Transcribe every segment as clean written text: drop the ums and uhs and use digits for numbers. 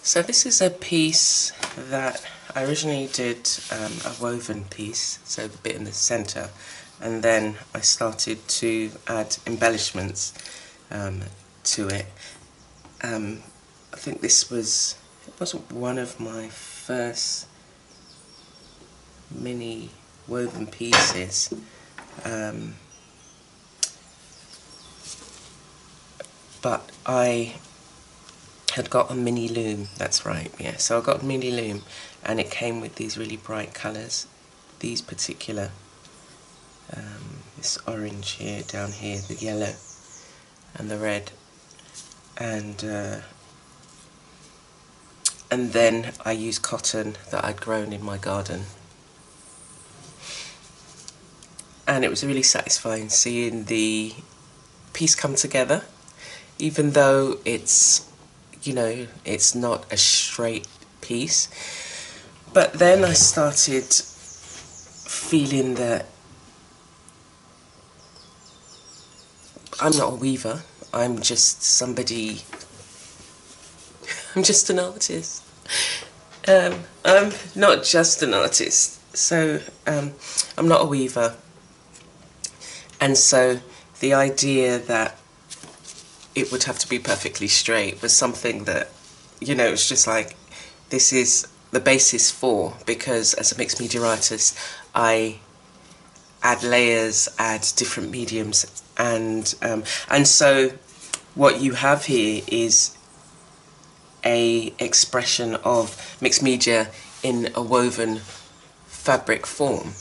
So this is a piece that I originally did a woven piece, so the bit in the centre, and then I started to add embellishments to it. I think it wasn't one of my first mini woven pieces, but I had got a mini loom, that's right, yeah. So I got a mini loom and it came with these really bright colours. These particular, this orange here, down here, the yellow and the red. And then I used cotton that I'd grown in my garden. And it was really satisfying seeing the piece come together, even though it's, you know, it's not a straight piece. But then I started feeling that I'm not a weaver, I'm just somebody, I'm just an artist. I'm not just an artist, so I'm not a weaver. And so the idea that it would have to be perfectly straight was something that, you know, it's just like, this is the basis for, because as a mixed media artist, I add layers, add different mediums, and so what you have here is a expression of mixed media in a woven fabric form.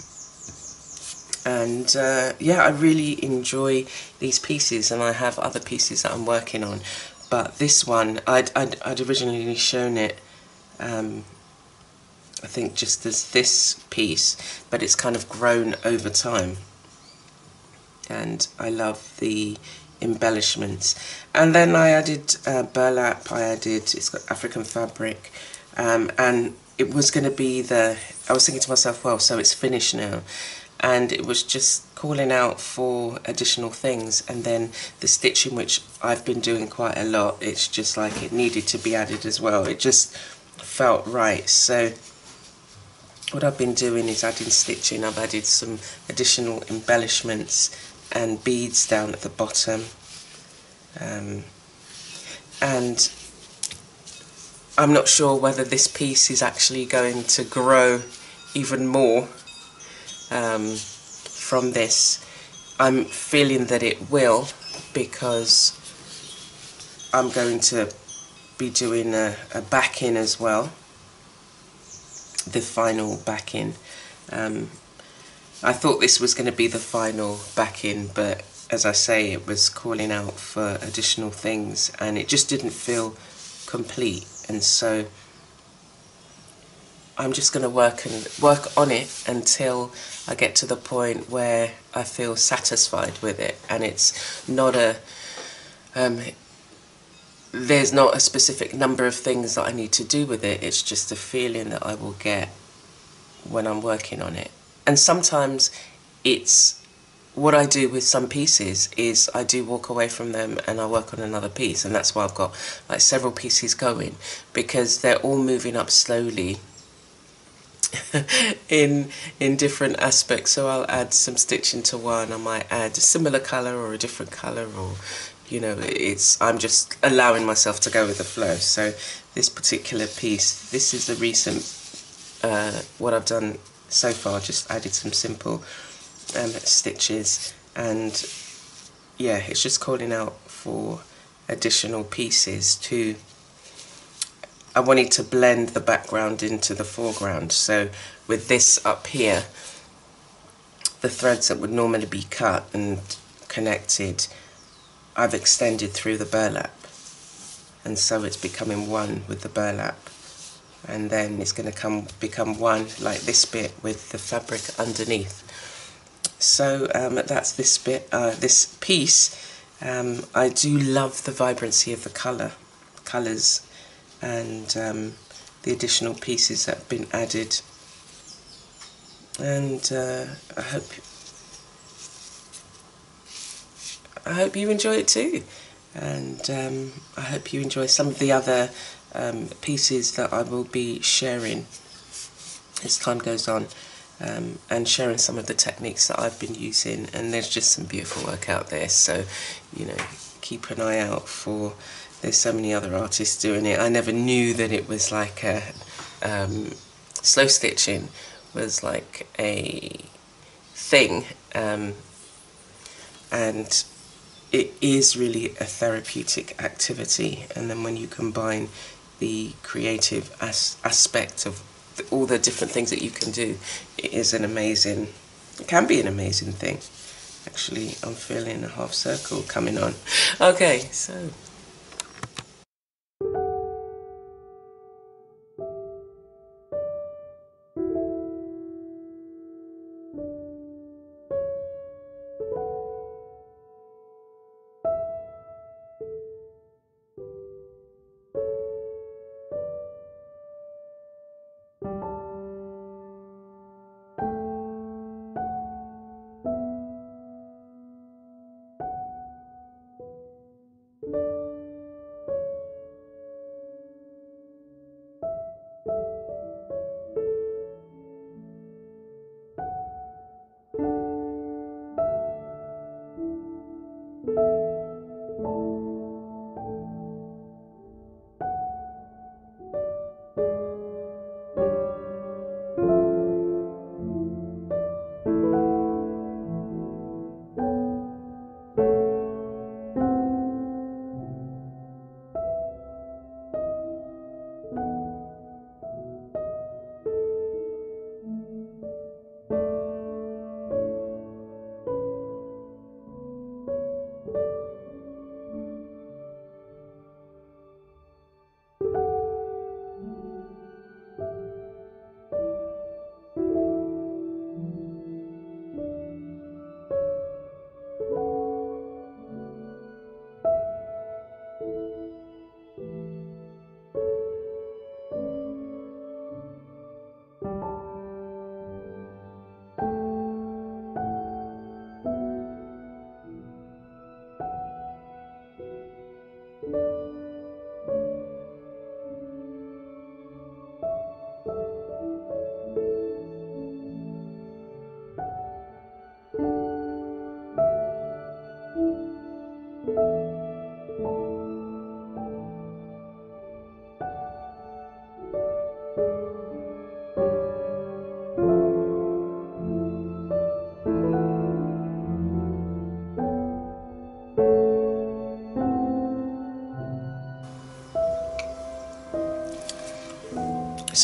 And yeah, I really enjoy these pieces, and I have other pieces that I'm working on. But this one, I'd originally shown it, I think just as this piece, but it's kind of grown over time. And I love the embellishments. And then I added burlap, it's got African fabric, and it was going to be I was thinking to myself, well, so it's finished now. And it was just calling out for additional things, and then the stitching, which I've been doing quite a lot, it's just like it needed to be added as well. It just felt right. So what I've been doing is adding stitching. I've added some additional embellishments and beads down at the bottom, and I'm not sure whether this piece is actually going to grow even more from this. I'm feeling that it will, because I'm going to be doing a back-in as well, the final back-in. I thought this was going to be the final back-in, but as I say, it was calling out for additional things and it just didn't feel complete, and so I'm just going to work on it until I get to the point where I feel satisfied with it, and it's not there's not a specific number of things that I need to do with it. It's just a feeling that I will get when I'm working on it. And sometimes it's what I do with some pieces is I do walk away from them and I work on another piece, and that's why I've got like several pieces going, because they're all moving up slowly in different aspects. So I'll add some stitching to one, I might add a similar colour or a different colour, or you know, I'm just allowing myself to go with the flow. So this particular piece, this is the recent what I've done so far, just added some simple stitches, and yeah, it's just calling out for additional pieces to, I wanted to blend the background into the foreground. So with this up here, the threads that would normally be cut and connected, I've extended through the burlap, and so it's becoming one with the burlap, and then it's going to become one like this bit with the fabric underneath. So that's this bit, this piece. I do love the vibrancy of the colours, and the additional pieces that have been added, and I hope you enjoy it too, and I hope you enjoy some of the other pieces that I will be sharing as time goes on, and sharing some of the techniques that I've been using, and there's just some beautiful work out there, so you know, keep an eye out for, there's so many other artists doing it. I never knew that it was like a slow stitching was like a thing, and it is really a therapeutic activity, and then when you combine the creative aspect of all the different things that you can do, it can be an amazing thing. Actually, I'm feeling a half circle coming on. Okay, so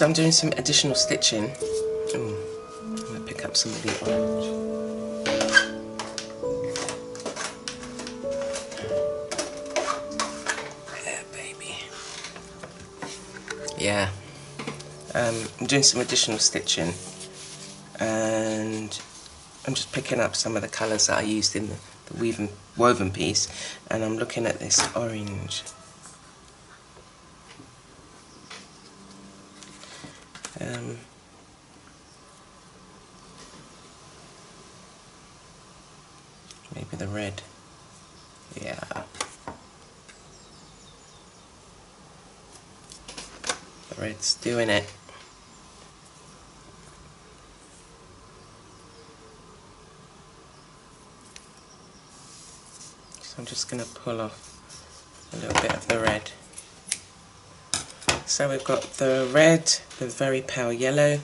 I'm doing some additional stitching. I'm going to pick up some of the orange. Yeah, baby. Yeah. I'm doing some additional stitching, and I'm just picking up some of the colours that I used in the woven piece, and I'm looking at this orange. Maybe the red. Yeah. The red's doing it. So I'm just going to pull off a little bit of the red. So we've got the red, the very pale yellow,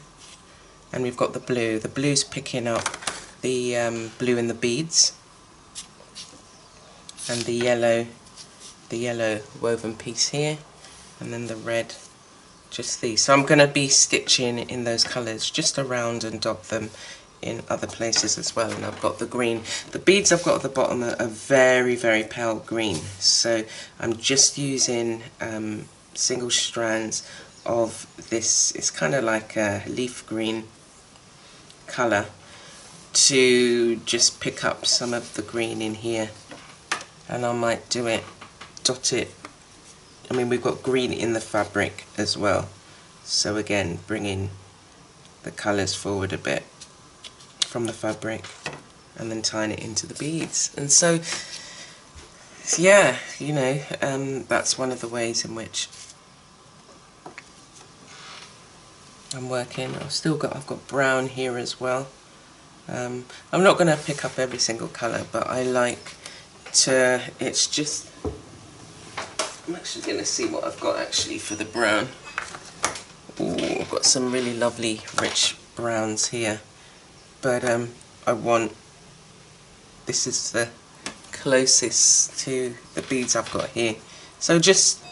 and we've got the blue. The blue's picking up the blue in the beads, and the yellow woven piece here, and then the red, just these. So I'm going to be stitching in those colours just around and dot them in other places as well. And I've got the green. The beads I've got at the bottom are very, very pale green, so I'm just using single strands of this, it's kind of like a leaf green colour, to just pick up some of the green in here. And I might dot it. I mean, we've got green in the fabric as well, so again bringing the colours forward a bit from the fabric and then tying it into the beads. And so yeah, you know, that's one of the ways in which I'm working. I've got brown here as well. I'm not going to pick up every single colour, but I like to, it's just, I'm actually going to see what I've got actually for the brown. Ooh, I've got some really lovely rich browns here, but I want, this is the closest to the beads I've got here, so just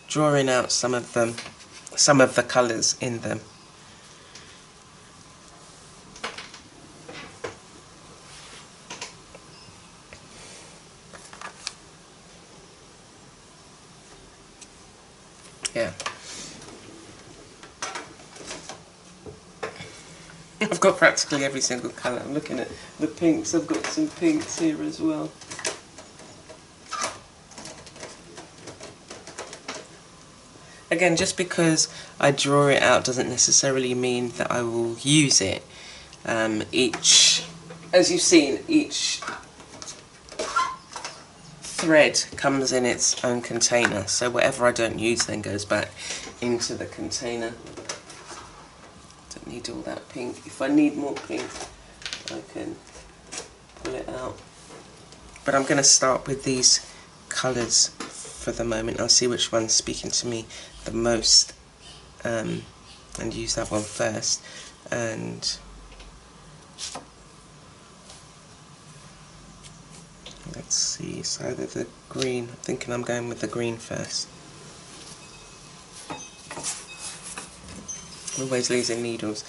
drawing out some of them, some of the colours in them. Yeah. I've got practically every single colour. I'm looking at the pinks. I've got some pinks here as well. Again, just because I draw it out doesn't necessarily mean that I will use it. As you've seen, each thread comes in its own container, so whatever I don't use then goes back into the container. Don't need all that pink. If I need more pink, I can pull it out. But I'm going to start with these colours for the moment. I'll see which one's speaking to me the most, and use that one first. And let's see, it's either the green. I'm thinking I'm going with the green first. Always losing needles.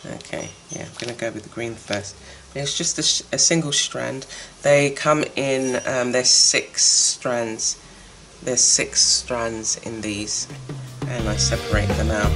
Okay, yeah, I'm going to go with the green first. It's just a single strand. They come in, there's 6 strands. There's 6 strands in these, and I separate them out.